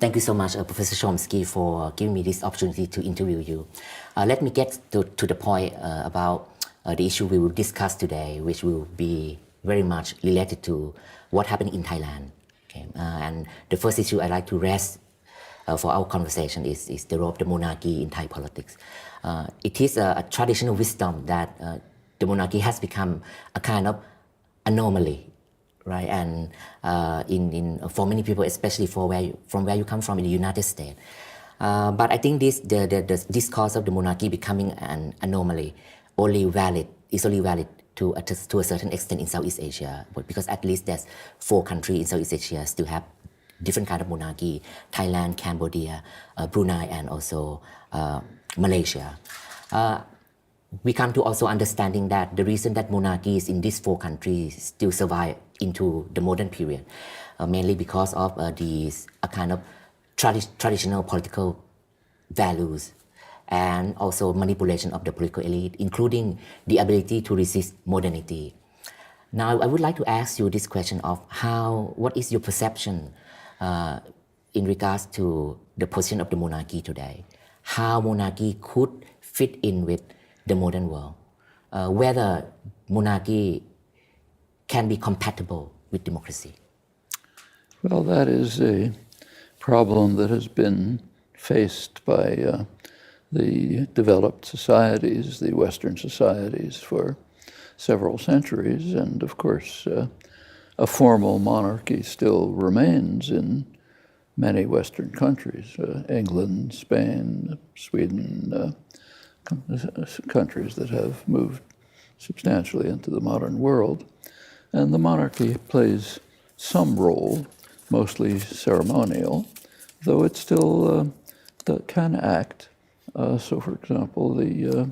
Thank you so much, Professor Chomsky, for giving me this opportunity to interview you. Let me get to the point about the issue we will discuss today, which will be very much related to what happened in Thailand. Okay? And the first issue I'd like to raise for our conversation is the role of the monarchy in Thai politics. It is a traditional wisdom that the monarchy has become a kind of anomaly, right? And for many people, especially from where you come from in the United States. But I think the discourse of the monarchy becoming an anomaly is only valid to a certain extent in Southeast Asia, because at least there's 4 countries in Southeast Asia still have different kind of monarchy: Thailand, Cambodia, Brunei, and also Malaysia. We come to also understanding that the reason that monarchies in these 4 countries still survive into the modern period, mainly because of these kind of traditional political values and also manipulation of the political elite, including the ability to resist modernity. Now, I would like to ask you this question of what is your perception in regards to the position of the monarchy today? How monarchy could fit in with the modern world? Whether monarchy can be compatible with democracy? Well, that is a problem that has been faced by the developed societies, the Western societies, for several centuries. And of course, a formal monarchy still remains in many Western countries, England, Spain, Sweden, countries that have moved substantially into the modern world. And the monarchy plays some role, mostly ceremonial, though it still can act. So, for example, there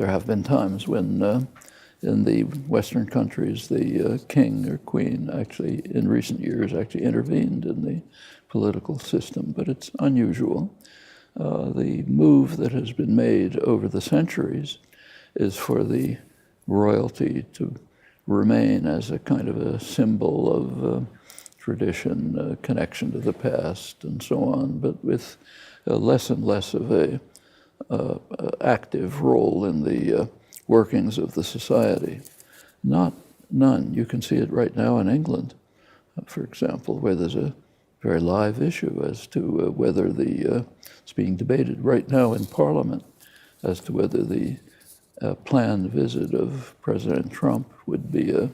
have been times when in the Western countries, the king or queen actually, in recent years, actually intervened in the political system, but it's unusual. The move that has been made over the centuries is for the royalty to remain as a kind of a symbol of tradition, connection to the past, and so on, but with less and less of a active role in the workings of the society. None. You can see it right now in England, for example, where there's a very live issue as to whether it's being debated right now in Parliament as to whether the planned visit of President Trump would be an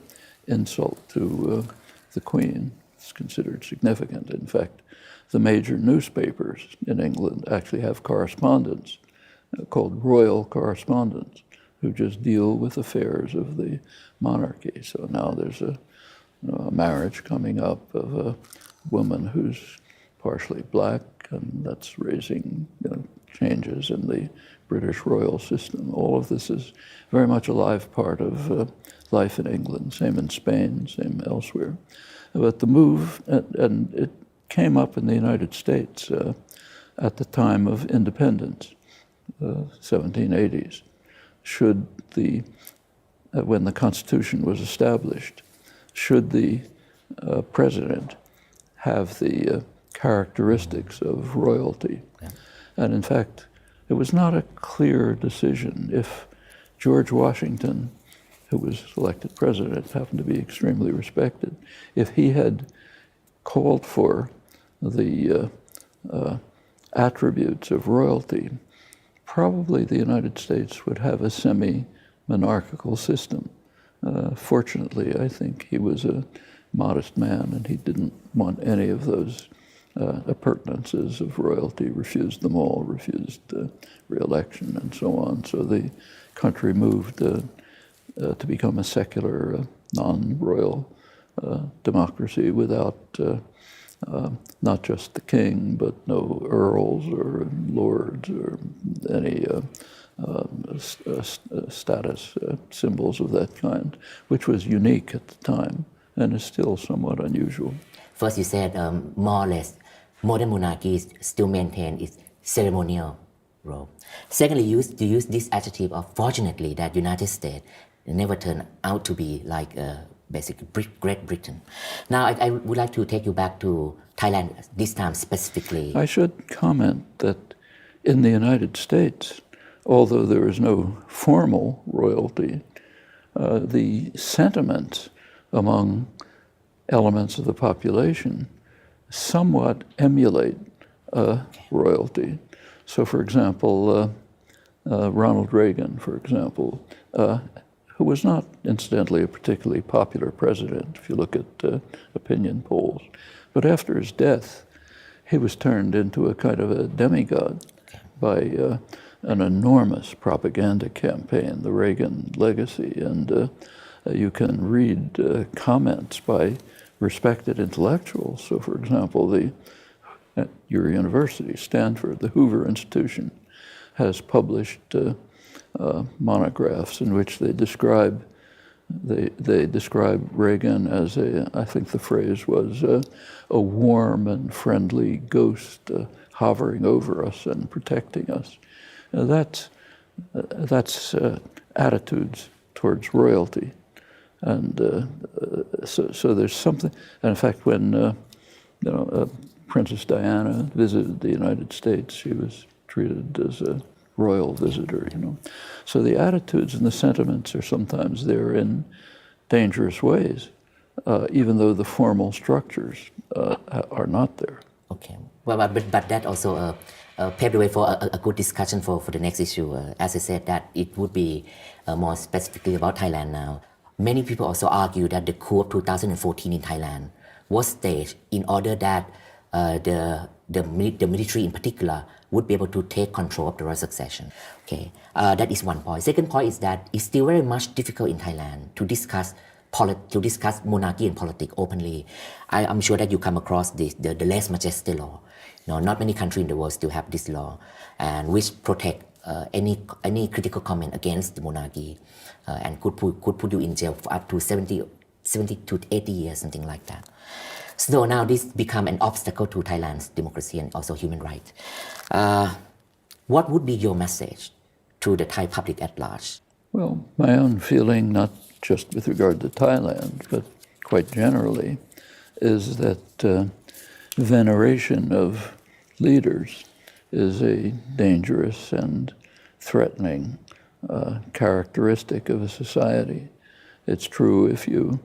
insult to the Queen. It's considered significant. In fact, the major newspapers in England actually have correspondents called royal correspondents who just deal with affairs of the monarchy. So now there's a marriage coming up of a woman who's partially black, and that's raising changes in the British royal system. All of this is very much a live part of life in England, same in Spain, same elsewhere. But the move, and it came up in the United States at the time of independence, 1780s. When the Constitution was established, should the president have the characteristics of royalty? Yeah. And in fact, it was not a clear decision. If George Washington, who was elected president, happened to be extremely respected, if he had called for the attributes of royalty, probably the United States would have a semi-monarchical system. Fortunately, I think he was a modest man, and he didn't want any of those appurtenances of royalty, refused them all, refused re-election, and so on. So the country moved to become a secular, non-royal democracy without not just the king, but no earls or lords or any status symbols of that kind, which was unique at the time and is still somewhat unusual. First, you said more or less modern monarchies still maintain its ceremonial role. Secondly, you use this adjective of fortunately that United States never turned out to be like basically Great Britain. Now, I would like to take you back to Thailand this time specifically. I should comment that in the United States, although there is no formal royalty, the sentiment among elements of the population somewhat emulate royalty. So, for example, Ronald Reagan, for example, who was not, incidentally, a particularly popular president, if you look at opinion polls. But after his death, he was turned into a kind of a demigod by an enormous propaganda campaign, the Reagan legacy. And you can read comments by respected intellectuals. So, for example, at your university, Stanford, the Hoover Institution, has published monographs in which they describe Reagan as I think the phrase was a warm and friendly ghost hovering over us and protecting us. That's attitudes towards royalty, and so there's something. And in fact, when Princess Diana visited the United States, she was treated as a royal visitor, So the attitudes and the sentiments are sometimes there in dangerous ways, even though the formal structures are not there. Okay. Well, but that also paved the way for a good discussion for the next issue. As I said, that it would be more specifically about Thailand now. Many people also argue that the coup of 2014 in Thailand was staged in order that the military in particular would be able to take control of the royal succession. Okay, that is one point. Second point is that it's still very much difficult in Thailand to discuss monarchy and politics openly. I'm sure that you come across the last Majesta Law. Not many countries in the world still have this law, and which protect any critical comment against the monarchy, and could put you in jail for up to 70 to 80 years, something like that. So now this become an obstacle to Thailand's democracy and also human rights. What would be your message to the Thai public at large? Well, my own feeling, not just with regard to Thailand, but quite generally, is that veneration of leaders is a dangerous and threatening characteristic of a society. It's true if you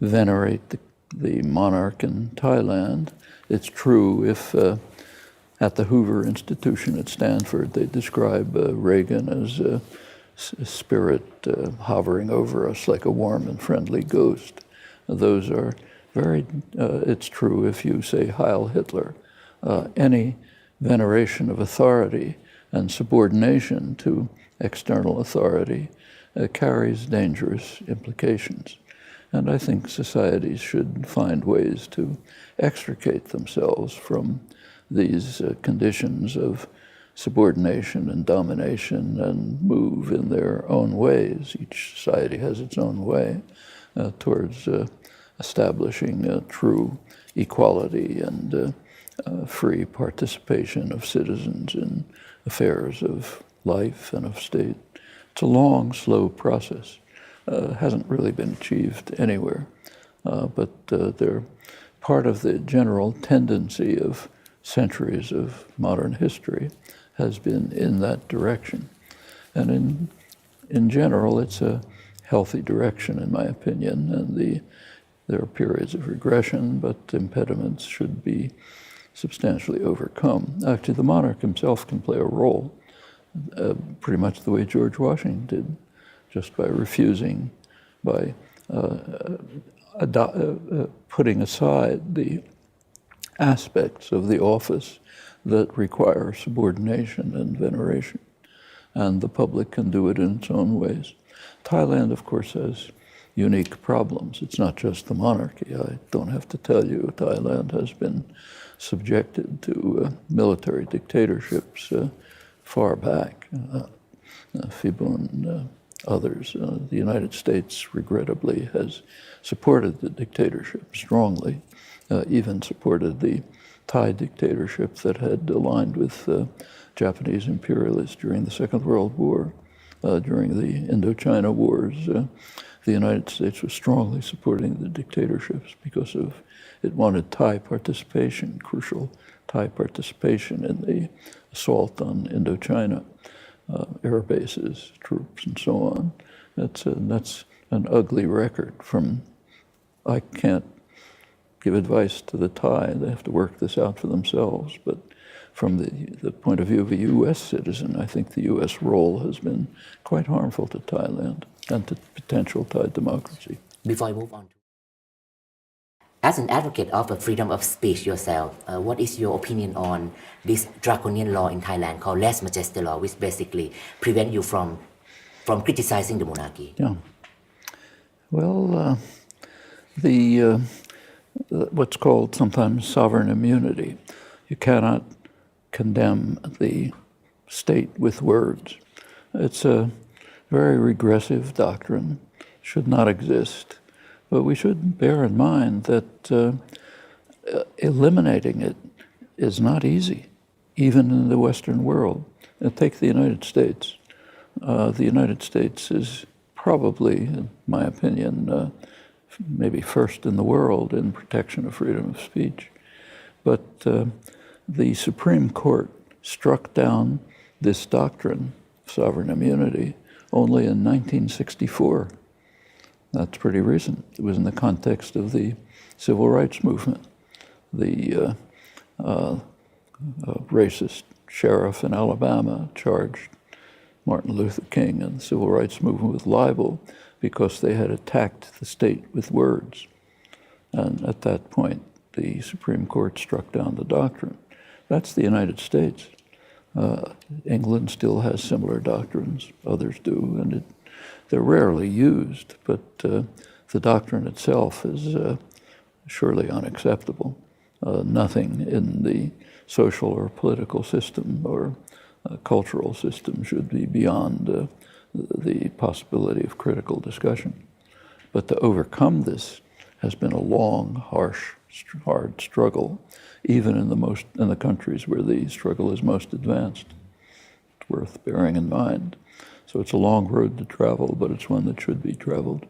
venerate the monarch in Thailand. It's true if at the Hoover Institution at Stanford they describe Reagan as a spirit hovering over us like a warm and friendly ghost. Those are very, it's true if you say Heil Hitler. Any veneration of authority and subordination to external authority carries dangerous implications. And I think societies should find ways to extricate themselves from these conditions of subordination and domination and move in their own ways. Each society has its own way towards establishing true equality and free participation of citizens in affairs of life and of state. It's a long, slow process. Hasn't really been achieved anywhere, but they're part of the general tendency of centuries of modern history has been in that direction. And in general, it's a healthy direction, in my opinion, and there are periods of regression, but impediments should be substantially overcome. Actually, the monarch himself can play a role, pretty much the way George Washington did, just by refusing, by putting aside the aspects of the office that require subordination and veneration. And the public can do it in its own ways. Thailand, of course, has unique problems. It's not just the monarchy. I don't have to tell you, Thailand has been subjected to military dictatorships far back. Phibun, others. The United States, regrettably, has supported the dictatorship strongly, even supported the Thai dictatorship that had aligned with Japanese imperialists during the Second World War. during the Indochina Wars. The United States was strongly supporting the dictatorships because it wanted Thai participation, crucial Thai participation in the assault on Indochina, air bases, troops, and so on. That's an ugly record. I can't give advice to the Thai. They have to work this out for themselves. But from the point of view of a U.S. citizen, I think the U.S. role has been quite harmful to Thailand and to potential Thai democracy. Before I move on, as an advocate of freedom of speech yourself, what is your opinion on this draconian law in Thailand called Majesta Law, which basically prevent you from criticizing the monarchy? Yeah. Well, what's called sometimes sovereign immunity. You cannot condemn the state with words. It's a very regressive doctrine, should not exist. But we should bear in mind that eliminating it is not easy, even in the Western world. Take the United States. The United States is probably, in my opinion, maybe first in the world in protection of freedom of speech. But the Supreme Court struck down this doctrine, sovereign immunity, only in 1964. That's pretty recent. It was in the context of the civil rights movement. The racist sheriff in Alabama charged Martin Luther King and the civil rights movement with libel because they had attacked the state with words. And at that point, the Supreme Court struck down the doctrine. That's the United States. England still has similar doctrines, others do, and they're rarely used, but the doctrine itself is surely unacceptable. Nothing in the social or political system or cultural system should be beyond the possibility of critical discussion. But to overcome this has been a long, harsh, hard struggle, even in the countries where the struggle is most advanced. It's worth bearing in mind. So it's a long road to travel, but it's one that should be traveled.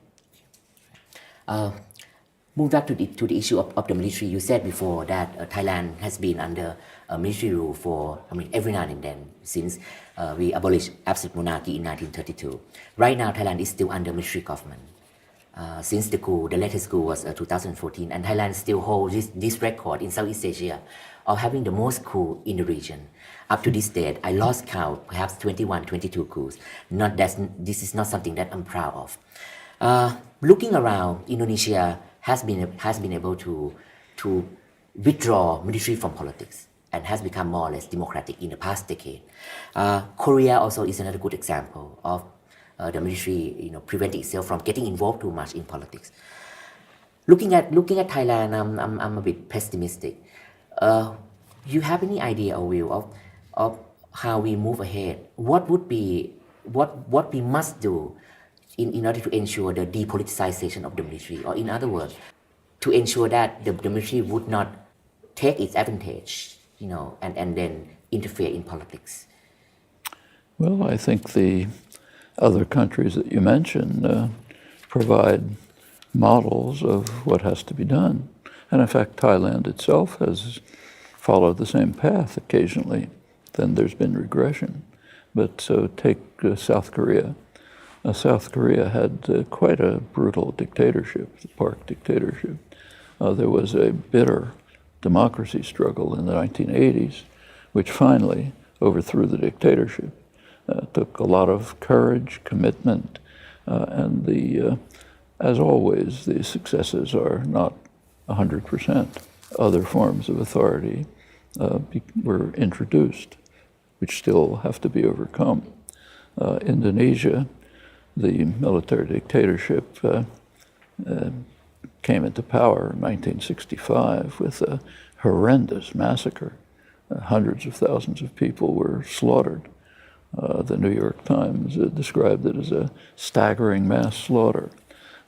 Move back to the issue of the military. You said before that Thailand has been under military rule for, every now and then since we abolished absolute monarchy in 1932. Right now, Thailand is still under military government. Since the latest coup was 2014, and Thailand still holds this record in Southeast Asia of having the most coup in the region. Up to this date, I lost count, perhaps 21, 22 coups. This is not something that I'm proud of. Looking around, Indonesia has been able to withdraw military from politics and has become more or less democratic in the past decade. Korea also is another good example of the military, preventing itself from getting involved too much in politics. Looking at Thailand, I'm a bit pessimistic. You have any idea or view of how we move ahead? What we must do in order to ensure the depoliticization of the military, or in other words, to ensure that the military would not take its advantage, and then interfere in politics? Well, I think the other countries that you mentioned provide models of what has to be done. And in fact, Thailand itself has followed the same path occasionally. Then there's been regression. But so take South Korea. South Korea had quite a brutal dictatorship, the Park dictatorship. There was a bitter democracy struggle in the 1980s, which finally overthrew the dictatorship. Took a lot of courage, commitment, and as always, the successes are not 100%. Other forms of authority were introduced, which still have to be overcome. Indonesia, the military dictatorship came into power in 1965 with a horrendous massacre. Hundreds of thousands of people were slaughtered. The New York Times described it as a staggering mass slaughter.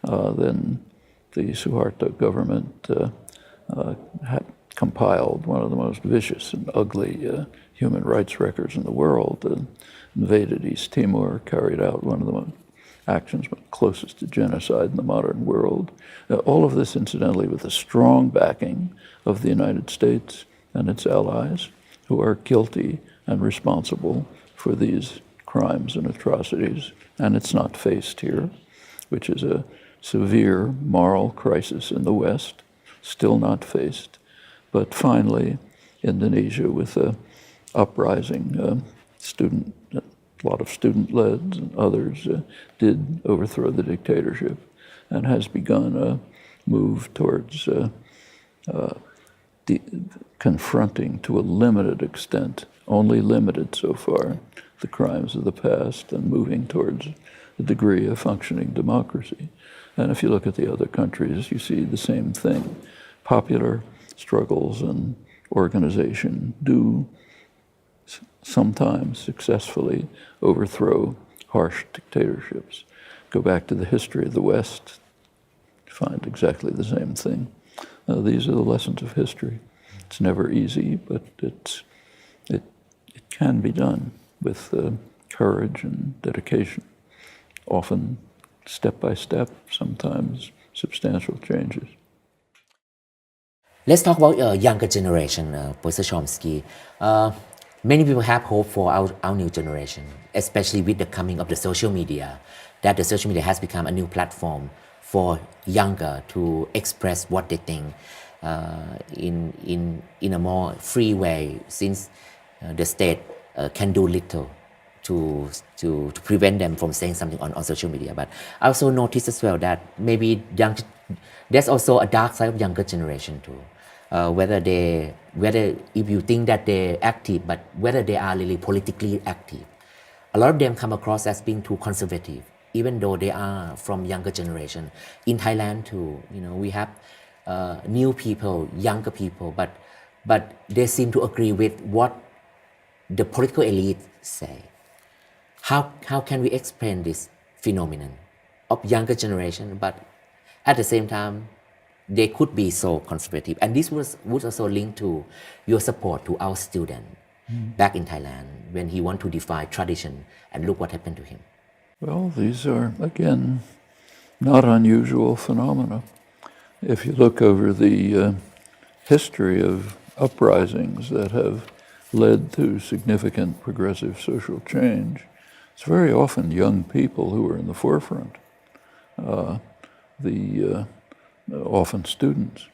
Then the Suharto government had compiled one of the most vicious and ugly human rights records in the world, invaded East Timor, carried out one of the actions closest to genocide in the modern world. All of this, incidentally, with the strong backing of the United States and its allies, who are guilty and responsible for these crimes and atrocities. And it's not faced here, which is a severe moral crisis in the West, still not faced. But finally, Indonesia, with a uprising student, a lot of student-led and others, did overthrow the dictatorship and has begun a move towards confronting to a limited extent, only limited so far, the crimes of the past and moving towards a degree of functioning democracy. And if you look at the other countries, you see the same thing. Popular struggles and organization do sometimes successfully overthrow harsh dictatorships. Go back to the history of the West, find exactly the same thing. These are the lessons of history. It's never easy, but it can be done with courage and dedication, often step by step, sometimes substantial changes. Let's talk about younger generation, Professor Chomsky. Many people have hope for our new generation, especially with the coming of the social media, that the social media has become a new platform for younger to express what they think in a more free way, since the state can do little to prevent them from saying something on social media. But I also noticed as well that maybe there's also a dark side of younger generation too. Whether if you think that they're active, but whether they are really politically active. A lot of them come across as being too conservative, even though they are from younger generation. In Thailand too, we have new people, younger people, but they seem to agree with what the political elite say. How can we explain this phenomenon of younger generation, but at the same time, they could be so conservative? And this would also link to your support to our student back in Thailand when he want to defy tradition, and look what happened to him. Well, these are, again, not unusual phenomena. If you look over the history of uprisings that have led to significant progressive social change, it's very often young people who are in the forefront. Often students.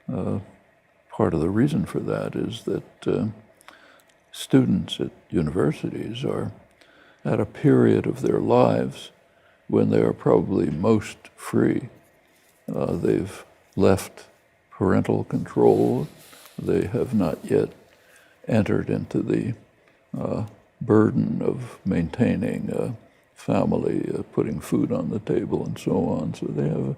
Part of the reason for that is that students at universities are at a period of their lives when they are probably most free. They've left parental control. They have not yet entered into the burden of maintaining a family, putting food on the table and so on. So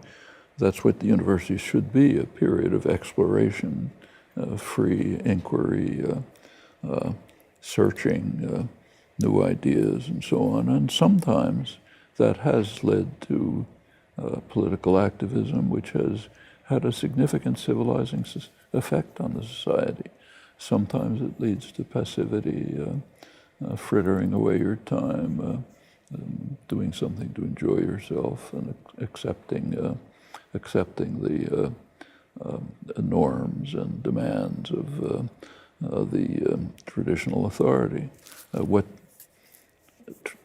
that's what the university should be, a period of exploration, free inquiry, searching new ideas and so on. And sometimes that has led to political activism, which has had a significant civilizing effect on the society. Sometimes it leads to passivity, frittering away your time, doing something to enjoy yourself, and accepting the norms and demands of the traditional authority.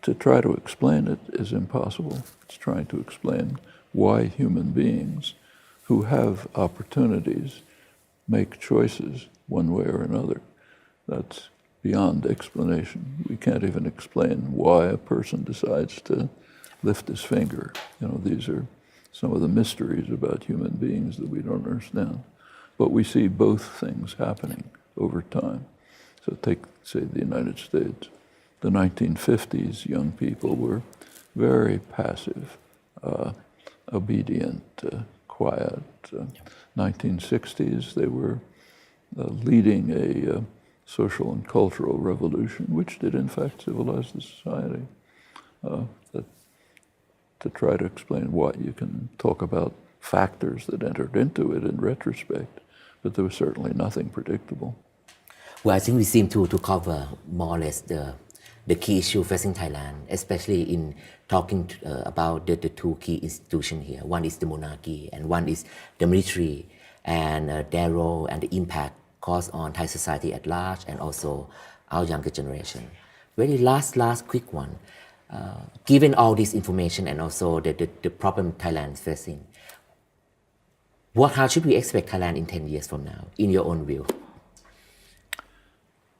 To try to explain it is impossible. It's trying to explain why human beings who have opportunities make choices one way or another. That's beyond explanation. We can't even explain why a person decides to lift his finger. These are some of the mysteries about human beings that we don't understand. But we see both things happening over time. So take, say, the United States. The 1950s, young people were very passive, obedient, quiet. 1960s, they were leading a social and cultural revolution, which did in fact civilize the society. To try to explain why, you can talk about factors that entered into it in retrospect, but there was certainly nothing predictable. Well, I think we seem to cover more or less the key issue facing Thailand, especially in talking about the two key institutions here. One is the monarchy, and one is the military, and their role and the impact caused on Thai society at large, and also our younger generation. Very last quick one. Given all this information and also the problem Thailand is facing, how should we expect Thailand in 10 years from now, in your own view?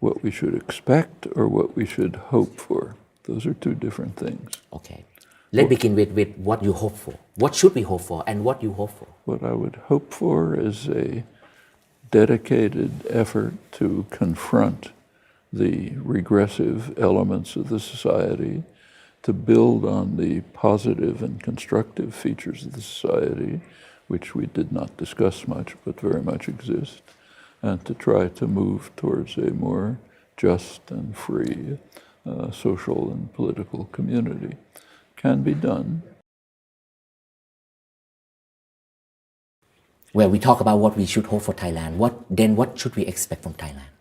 What we should expect or what we should hope for. Those are two different things. Okay. Let's begin with what you hope for. What should we hope for and what you hope for? What I would hope for is a dedicated effort to confront the regressive elements of the society, to build on the positive and constructive features of the society, which we did not discuss much but very much exist, and to try to move towards a more just and free social and political community. Can be done. Well, we talk about what we should hope for Thailand. What should we expect from Thailand?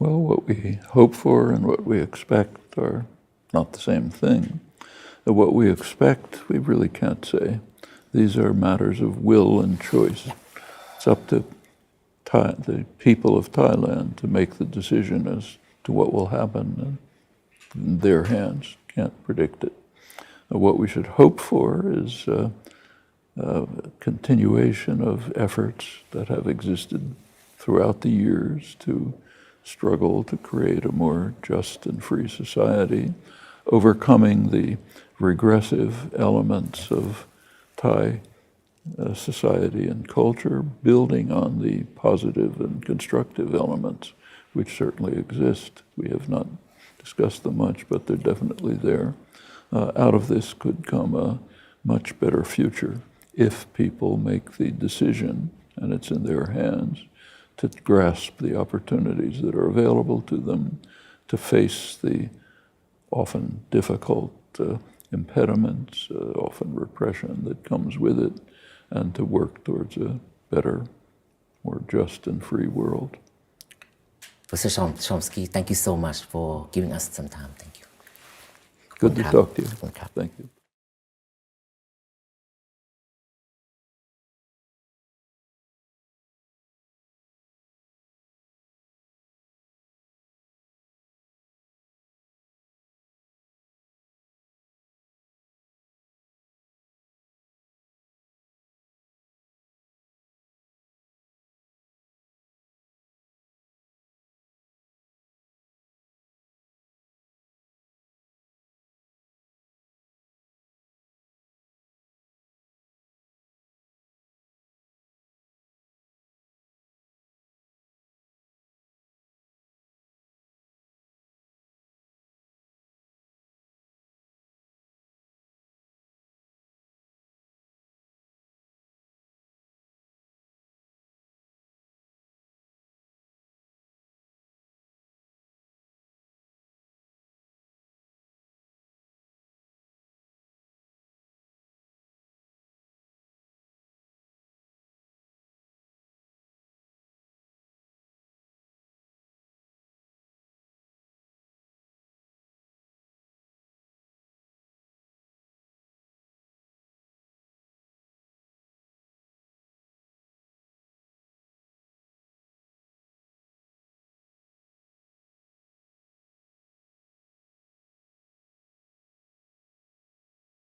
Well, what we hope for and what we expect are not the same thing. What we expect, we really can't say. These are matters of will and choice. Yeah. It's up to the people of Thailand to make the decision as to what will happen in their hands. Can't predict it. What we should hope for is a continuation of efforts that have existed throughout the years to struggle to create a more just and free society, overcoming the regressive elements of Thai society and culture, building on the positive and constructive elements which certainly exist. We have not discussed them much, but they're definitely there. Out of this could come a much better future if people make the decision, and it's in their hands, to grasp the opportunities that are available to them, to face the often difficult impediments, often repression that comes with it, and to work towards a better, more just and free world. Professor Chomsky, thank you so much for giving us some time. Thank you. Good to talk to you. Thank you. Thank you.